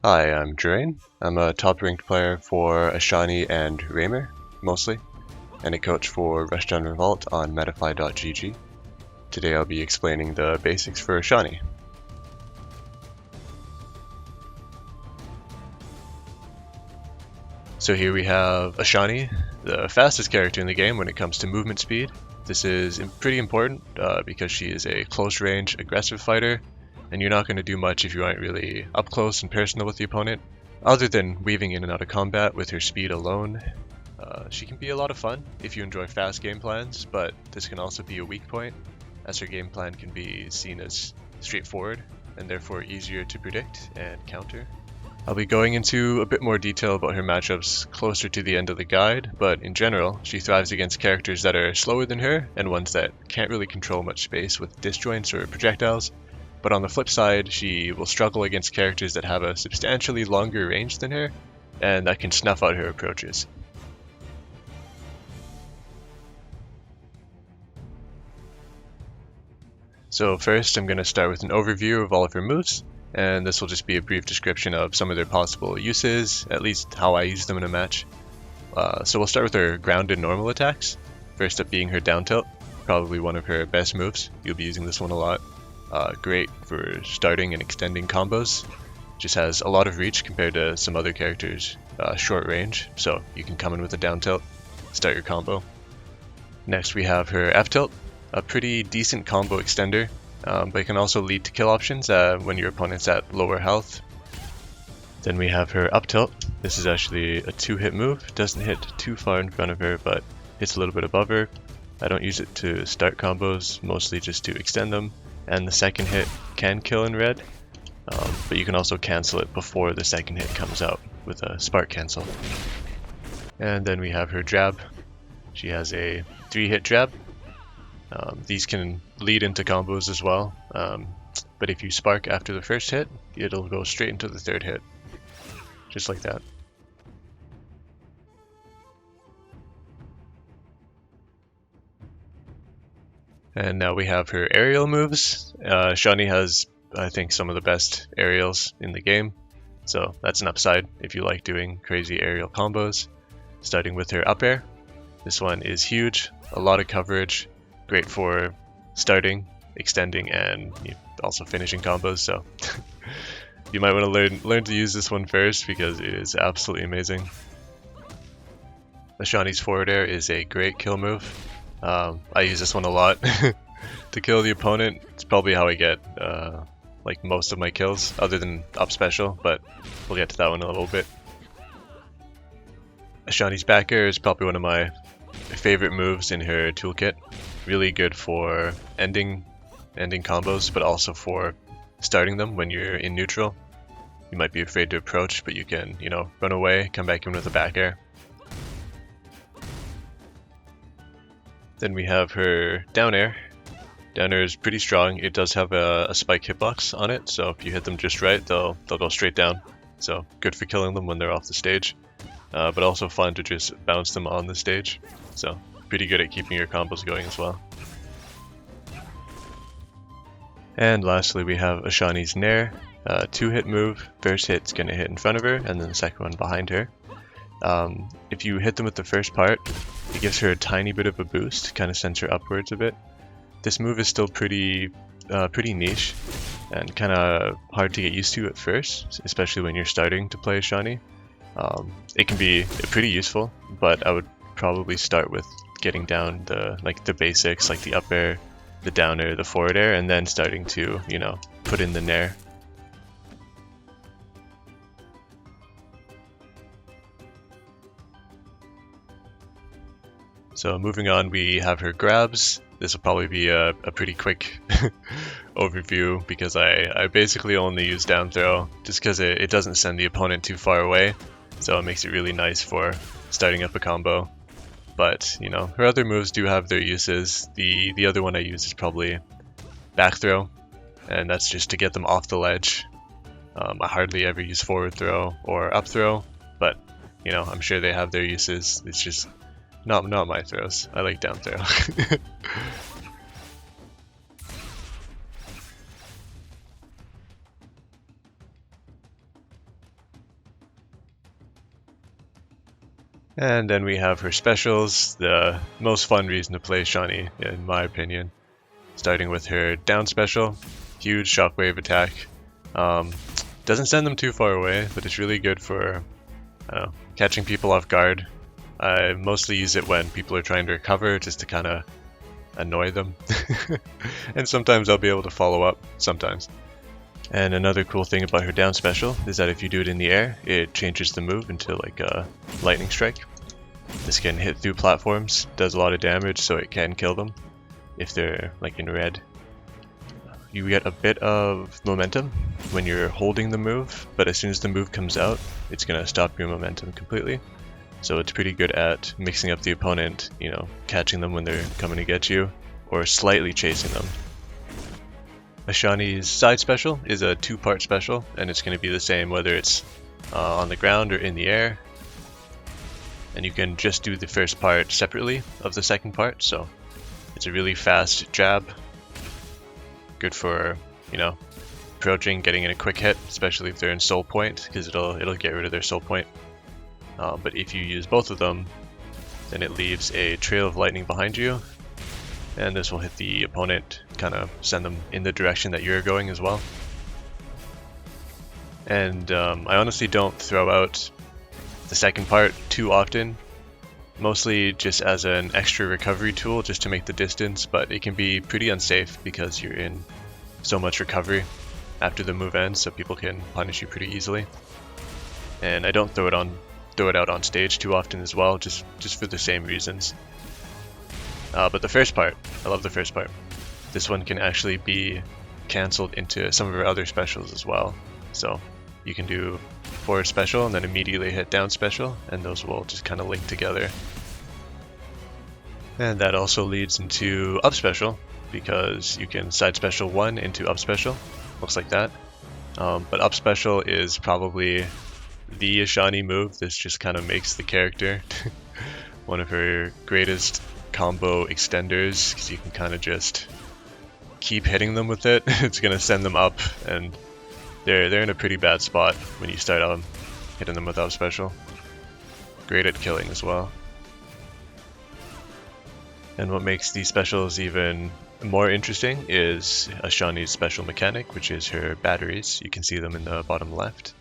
Hi, I'm Jorane. I'm a top-ranked player for Ashani and Raymer, mostly, and a coach for Rushdown Revolt on Metafy.gg. Today I'll be explaining the basics for Ashani. So here we have Ashani, the fastest character in the game when it comes to movement speed. This is pretty important because she is a close-range, aggressive fighter, and you're not going to do much if you aren't really up close and personal with the opponent. Other than weaving in and out of combat with her speed alone, she can be a lot of fun if you enjoy fast game plans, but this can also be a weak point, as her game plan can be seen as straightforward and therefore easier to predict and counter. I'll be going into a bit more detail about her matchups closer to the end of the guide, but in general, she thrives against characters that are slower than her and ones that can't really control much space with disjoints or projectiles. But on the flip side, she will struggle against characters that have a substantially longer range than her, and that can snuff out her approaches. So first, I'm going to start with an overview of all of her moves, and this will just be a brief description of some of their possible uses, at least how I use them in a match. So we'll start with her grounded normal attacks, first up being her down tilt, probably one of her best moves. You'll be using this one a lot. Great for starting and extending combos. Just has a lot of reach compared to some other characters' short range, so you can come in with a down tilt, start your combo. Next we have her F tilt, a pretty decent combo extender, but it can also lead to kill options when your opponent's at lower health. Then we have her up tilt. This is actually a 2-hit move, doesn't hit too far in front of her, but hits a little bit above her. I don't use it to start combos, mostly just to extend them. And the second hit can kill in red, but you can also cancel it before the second hit comes out with a spark cancel. And then we have her jab. She has a 3-hit jab. These can lead into combos as well, but if you spark after the first hit, it'll go straight into the third hit, just like that. And now we have her aerial moves. Ashani has, I think, some of the best aerials in the game, so that's an upside if you like doing crazy aerial combos. Starting with her up air. This one is huge, a lot of coverage, great for starting, extending, and also finishing combos, so you might want to learn to use this one first because it is absolutely amazing. Ashani's forward air is a great kill move. I use this one a lot to kill the opponent. It's probably how I get like most of my kills, other than up special, but we'll get to that one in a little bit. Ashani's back air is probably one of my favorite moves in her toolkit. Really good for ending combos, but also for starting them when you're in neutral. You might be afraid to approach, but you can, run away, come back in with a back air. Then we have her down air. Down air is pretty strong. It does have a spike hitbox on it, so if you hit them just right, they'll go straight down. So good for killing them when they're off the stage, but also fun to just bounce them on the stage. So pretty good at keeping your combos going as well. And lastly, we have Ashani's Nair, 2-hit move. First hit's gonna hit in front of her, and then the second one behind her. If you hit them with the first part, it gives her a tiny bit of a boost, kind of sends her upwards a bit. This move is still pretty niche and kind of hard to get used to at first, especially when you're starting to play Ashani. It can be pretty useful, but I would probably start with getting down the basics, like the up air, the down air, the forward air, and then starting to put in the nair. So moving on, we have her grabs. This will probably be a pretty quick overview because I basically only use down throw just because it doesn't send the opponent too far away, so it makes it really nice for starting up a combo. But her other moves do have their uses. The other one I use is probably back throw, and that's just to get them off the ledge. I hardly ever use forward throw or up throw, but I'm sure they have their uses. It's just not my throws. I like down throw. And then we have her specials, the most fun reason to play Ashani, in my opinion. Starting with her down special, huge shockwave attack. Doesn't send them too far away, but it's really good for catching people off guard. I mostly use it when people are trying to recover, just to kind of annoy them. And sometimes I'll be able to follow up, sometimes. And another cool thing about her down special is that if you do it in the air, it changes the move into like a lightning strike. This can hit through platforms, does a lot of damage, so it can kill them if they're like in red. You get a bit of momentum when you're holding the move, but as soon as the move comes out, it's going to stop your momentum completely. So it's pretty good at mixing up the opponent, catching them when they're coming to get you, or slightly chasing them. Ashani's side special is a two-part special, and it's going to be the same whether it's on the ground or in the air. And you can just do the first part separately of the second part, so it's a really fast jab. Good for, approaching, getting in a quick hit, especially if they're in soul point, because it'll get rid of their soul point. But if you use both of them, then it leaves a trail of lightning behind you, and this will hit the opponent, kind of send them in the direction that you're going as well. And I honestly don't throw out the second part too often, mostly just as an extra recovery tool just to make the distance, but it can be pretty unsafe because you're in so much recovery after the move ends, so people can punish you pretty easily. And I don't throw it out on stage too often as well, just for the same reasons. But the first part, I love the first part. This one can actually be cancelled into some of our other specials as well. So you can do forward special and then immediately hit down special, and those will just kind of link together. And that also leads into up special, because you can side special one into up special, looks like that. But up special is probably the Ashani move. This just kind of makes the character one of her greatest combo extenders, because you can kind of just keep hitting them with it. It's going to send them up, and they're in a pretty bad spot when you start hitting them with up special. Great at killing as well. And what makes these specials even more interesting is Ashani's special mechanic, which is her batteries. You can see them in the bottom left.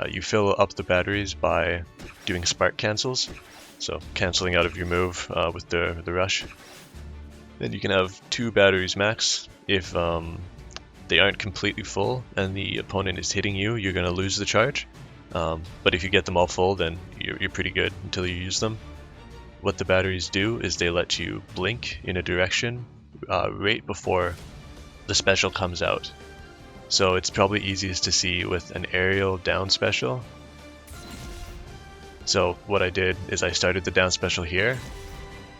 You fill up the batteries by doing spark cancels, so canceling out of your move with the rush. Then you can have 2 batteries max. If they aren't completely full and the opponent is hitting you, you're going to lose the charge. But if you get them all full, then you're pretty good until you use them. What the batteries do is they let you blink in a direction right before the special comes out. So it's probably easiest to see with an aerial down special. So what I did is I started the down special here,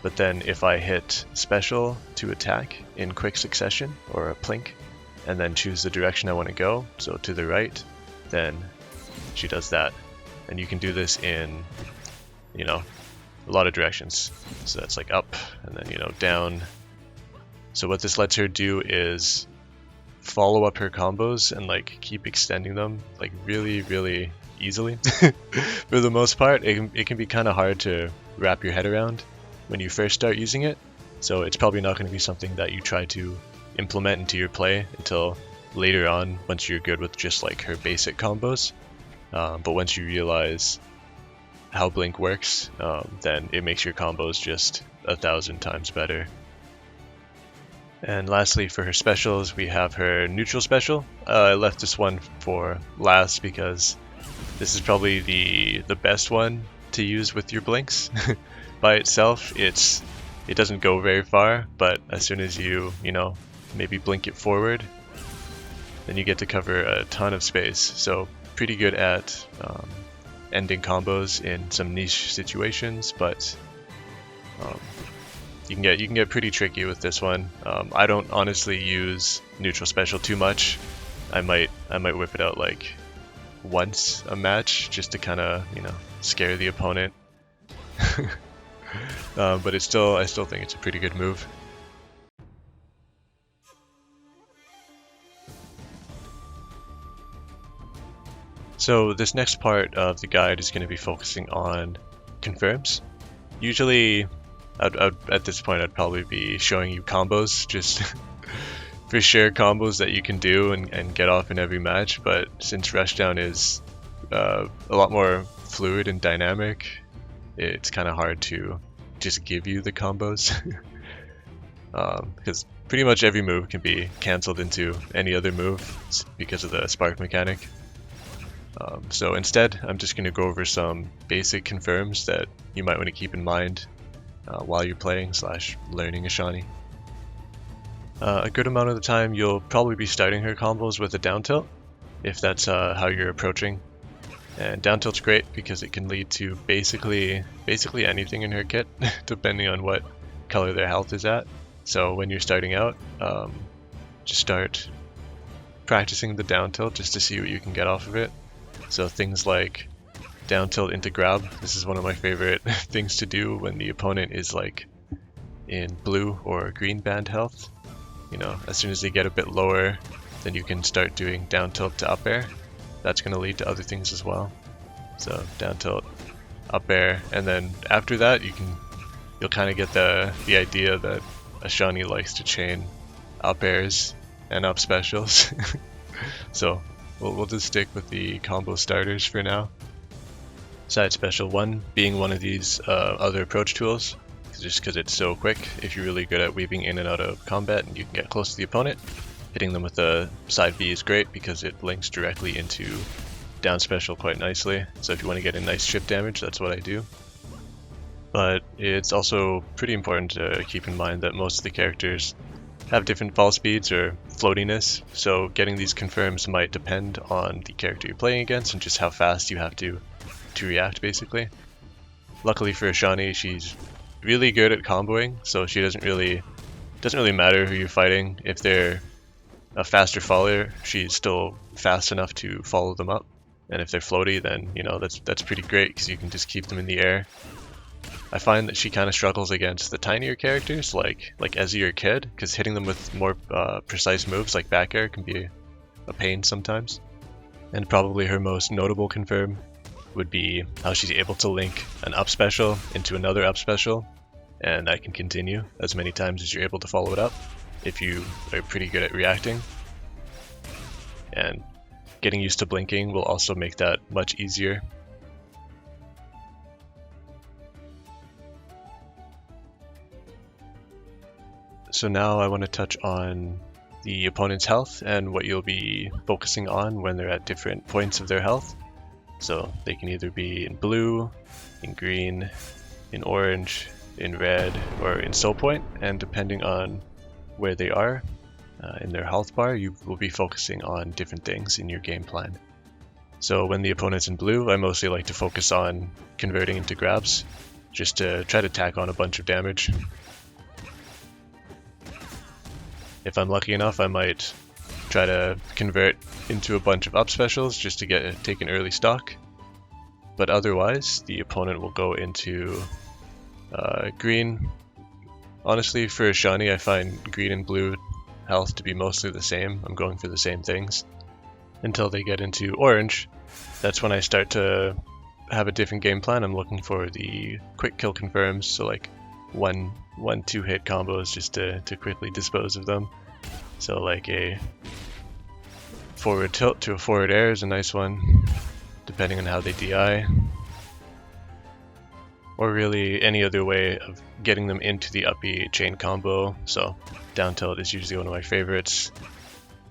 but then if I hit special to attack in quick succession, or a plink, and then choose the direction I want to go, so to the right, then she does that. And you can do this in, a lot of directions. So that's like up, and then, down. So what this lets her do is follow up her combos and keep extending them really, really easily. For the most part, it can be kind of hard to wrap your head around when you first start using it. So it's probably not going to be something that you try to implement into your play until later on, once you're good with just her basic combos. But once you realize how Blink works, then it makes your combos just 1,000 times better. And lastly, for her specials, we have her neutral special. I left this one for last because this is probably the best one to use with your blinks. By itself, it doesn't go very far, but as soon as you maybe blink it forward, then you get to cover a ton of space. So pretty good at ending combos in some niche situations, but you can get pretty tricky with this one. I don't honestly use neutral special too much. I might whip it out once a match just to kind of scare the opponent. But I still think it's a pretty good move. So this next part of the guide is going to be focusing on confirms. Usually, at this point, I'd probably be showing you combos, just for sure combos that you can do and get off in every match. But since Rushdown is a lot more fluid and dynamic, it's kind of hard to just give you the combos. Because pretty much every move can be cancelled into any other move because of the spark mechanic. So instead, I'm just going to go over some basic confirms that you might want to keep in mind while you're playing / learning Ashani. A good amount of the time, you'll probably be starting her combos with a down tilt, if that's how you're approaching. And down tilt's great because it can lead to basically anything in her kit, depending on what color their health is at. So when you're starting out, just start practicing the down tilt just to see what you can get off of it. So things like down tilt into grab. This is one of my favorite things to do when the opponent is like in blue or green band health. You know, as soon as they get a bit lower, then you can start doing down tilt to up air. That's going to lead to other things as well. So down tilt, up air, and then after that you'll kind of get the idea that Ashani likes to chain up airs and up specials. So we'll just stick with the combo starters for now. Side special 1 being one of these other approach tools, just because it's so quick. If you're really good at weaving in and out of combat and you can get close to the opponent, hitting them with the side B is great because it links directly into down special quite nicely. So if you want to get a nice chip damage, that's what I do. But it's also pretty important to keep in mind that most of the characters have different fall speeds or floatiness, so getting these confirms might depend on the character you're playing against and just how fast you have to react, basically. Luckily for Ashani, she's really good at comboing, so she doesn't really matter who you're fighting. If they're a faster faller, she's still fast enough to follow them up, and if they're floaty, then you know that's pretty great because you can just keep them in the air. I find that she kind of struggles against the tinier characters like Ezzy or Kid, because hitting them with more precise moves like back air can be a pain sometimes. And probably her most notable confirm would be how she's able to link an up special into another up special, and that can continue as many times as you're able to follow it up if you are pretty good at reacting. And getting used to blinking will also make that much easier. So now I want to touch on the opponent's health and what you'll be focusing on when they're at different points of their health. So they can either be in blue, in green, in orange, in red, or in soul point, and depending on where they are in their health bar, you will be focusing on different things in your game plan. So when the opponent's in blue, I mostly like to focus on converting into grabs, just to try to tack on a bunch of damage. If I'm lucky enough, I might try to convert into a bunch of up specials just to take an early stock. But otherwise, the opponent will go into green. Honestly, for Ashani, I find green and blue health to be mostly the same. I'm going for the same things. Until they get into orange, that's when I start to have a different game plan. I'm looking for the quick kill confirms, so like one 2-hit combos just to quickly dispose of them. So like a forward tilt to a forward air is a nice one, depending on how they DI. Or really any other way of getting them into the up B chain combo. So down tilt is usually one of my favorites,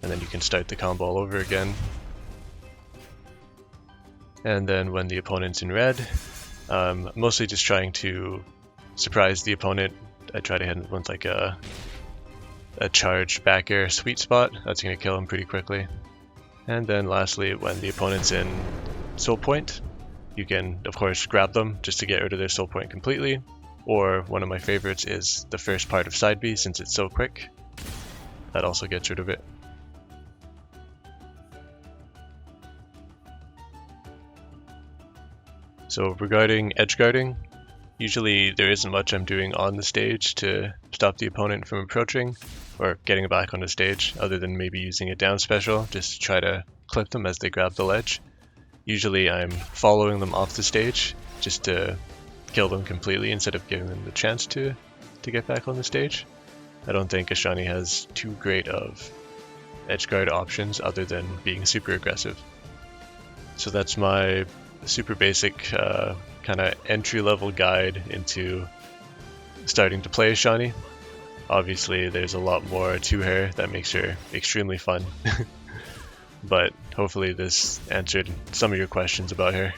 and then you can start the combo all over again. And then when the opponent's in red, mostly just trying to surprise the opponent. I try to hit him with like a charged back air sweet spot. That's going to kill him pretty quickly. And then lastly, when the opponent's in soul point, you can of course grab them just to get rid of their soul point completely. Or one of my favorites is the first part of side B, since it's so quick. That also gets rid of it. So regarding edge guarding, usually there isn't much I'm doing on the stage to stop the opponent from approaching or getting back on the stage, other than maybe using a down special just to try to clip them as they grab the ledge. Usually I'm following them off the stage just to kill them completely instead of giving them the chance to get back on the stage. I don't think Ashani has too great of edgeguard options other than being super aggressive. So that's my super basic kind of entry-level guide into starting to play Ashani. Obviously there's a lot more to her that makes her extremely fun. But hopefully this answered some of your questions about her.